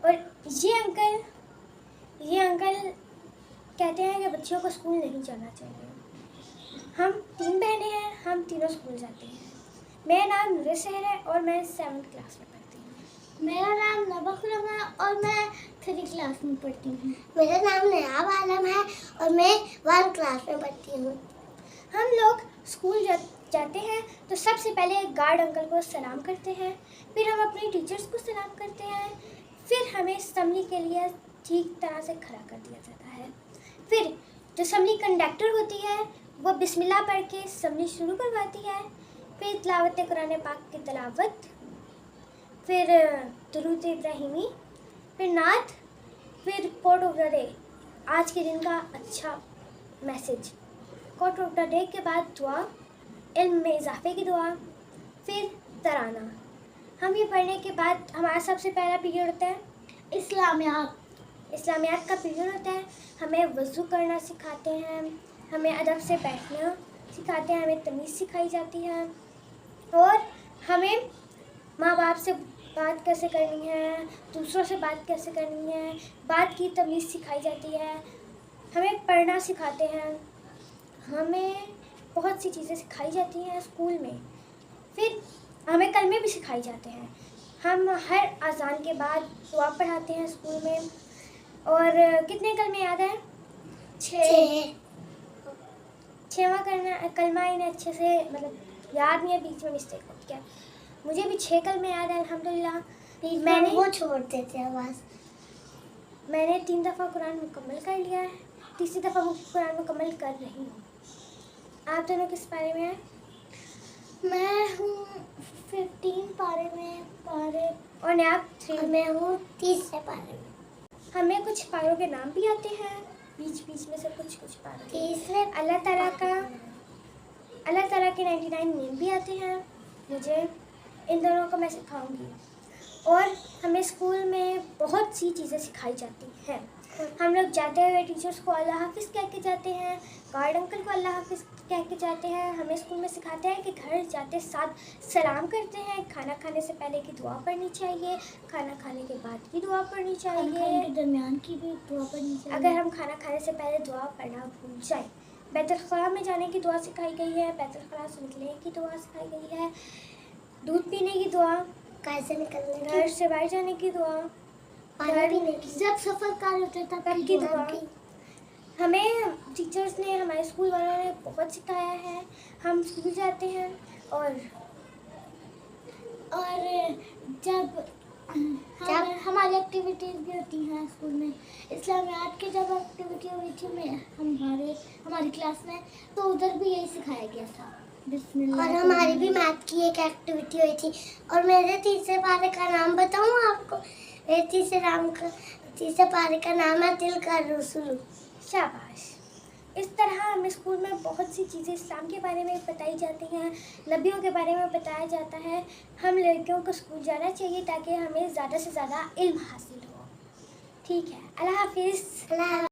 और ये अंकल कहते हैं कि बच्चियों को स्कूल नहीं जाना चाहिए। हम 3 बहनें हैं, हम तीनों स्कूल जाती हैं। मेरा नाम नूर सहर है और मैं 7th क्लास में पढ़ती हूँ। मेरा नाम नबा खुरम है और मैं 3 क्लास में पढ़ती हूँ। मेरा नाम नयाब आलम है और मैं 1 क्लास में पढ़ती हूँ। हम लोग स्कूल जाते हैं तो सबसे पहले गार्ड अंकल को सलाम करते हैं, फिर हम अपने टीचर्स को सलाम करते हैं, फिर हमें असेंबली के लिए ठीक तरह से खड़ा कर दिया जाता है। फिर जो असेंबली कंडक्टर होती है वो बिस्मिल्लाह पढ़ के असेंबली शुरू करवाती है, फिर तिलावत कुरान पाक की तिलावत, फिर दुरूद इब्राहिमी, फिर नात, फिर कोट ऑफ द डे, आज के दिन का अच्छा message, quote of the day के बाद दुआ, इल्म में इजाफे की दुआ, फिर तराना। हम ये पढ़ने के बाद हमारा सबसे पहला पीरियड होता है इस्लामियात का पीरियड होता है। हमें वज़ू करना सिखाते हैं, हमें अदब से बैठना सिखाते हैं, हमें तमीज़ सिखाई जाती है और हमें माँ बाप से बात कैसे करनी है, दूसरों से बात कैसे करनी है, बात की तमीज़ सिखाई जाती है, हमें पढ़ना सिखाते हैं, हमें बहुत सी चीज़ें सिखाई जाती हैं स्कूल में। फिर हमें कलमे भी सिखाए जाते हैं। हम हर अज़ान के बाद दुआ पढ़ाते हैं स्कूल में। और कितने कलमे याद हैं? 6। 6वां कलमा इन्हें अच्छे से मतलब याद नहीं है, बीच में मिस्टेक हो गया। मुझे भी 6 कलमे याद है अल्हम्दुलिल्लाह। मैंने वो छोड़ देते हैं बस। मैंने 3 दफ़ा कुरान मुकम्मल कर लिया है, तीसरी दफ़ा कुरान मुकम्मल कर रही हूँ। आप दोनों किस पारे में हैं? मैं हूँ 15 पारे में और नयाब 3। मैं हूँ 30 पारे में। हमें कुछ पारों के नाम भी आते हैं, बीच में से कुछ पारों। तीसरे अल्लाह ताला के 99 नेम भी आते हैं मुझे, इन दोनों को मैं सिखाऊंगी। और हमें स्कूल में बहुत सी चीज़ें सिखाई जाती हैं। हम लोग जाते हुए टीचर्स को अल्लाह हाफिज़ कह के जाते हैं, गार्ड अंकल को अल्लाह हाफिज़ कह के जाते हैं। हमें स्कूल में सिखाते हैं कि घर जाते साथ सलाम करते हैं, खाना खाने से पहले की दुआ पढ़नी चाहिए, खाना खाने के बाद की दुआ पढ़नी चाहिए, के दरमियान की भी दुआ पढ़नी चाहिए। अगर हम खाना खाने से पहले दुआ पढ़ना भूल जाए। बैतुल खला में जाने की दुआ सिखाई गई है, बैतुल खला से निकलने की दुआ सिखाई गई है, दूध पीने की दुआ, कैसे निकलने घर से बाहर जाने की दुआ, पानी पीने की, जब सफ़र कर होते तब की दुआ। हमें टीचर्स ने, हमारे स्कूल वालों ने बहुत सिखाया है। हम स्कूल जाते हैं और जब हमारी एक्टिविटीज़ भी होती हैं स्कूल में। इस्लामियात की जब एक्टिविटी हुई थी हमारी क्लास में, तो उधर भी यही सिखाया गया था, बिस्मिल्लाह। और हमारी भी मैथ की एक एक्टिविटी हुई थी। और मेरे तीसरे पारे का नाम बताऊँ आपको? मेरे तीसरे पारे का नाम है दिल का रसूल। शाबाश। इस तरह हमें स्कूल में बहुत सी चीज़ें इस्लाम के बारे में बताई जाती हैं, नबियों के बारे में बताया जाता है। हम लड़कियों को स्कूल जाना चाहिए ताकि हमें ज़्यादा से ज़्यादा इल्म हासिल हो। ठीक है, अल्लाह हाफिज़।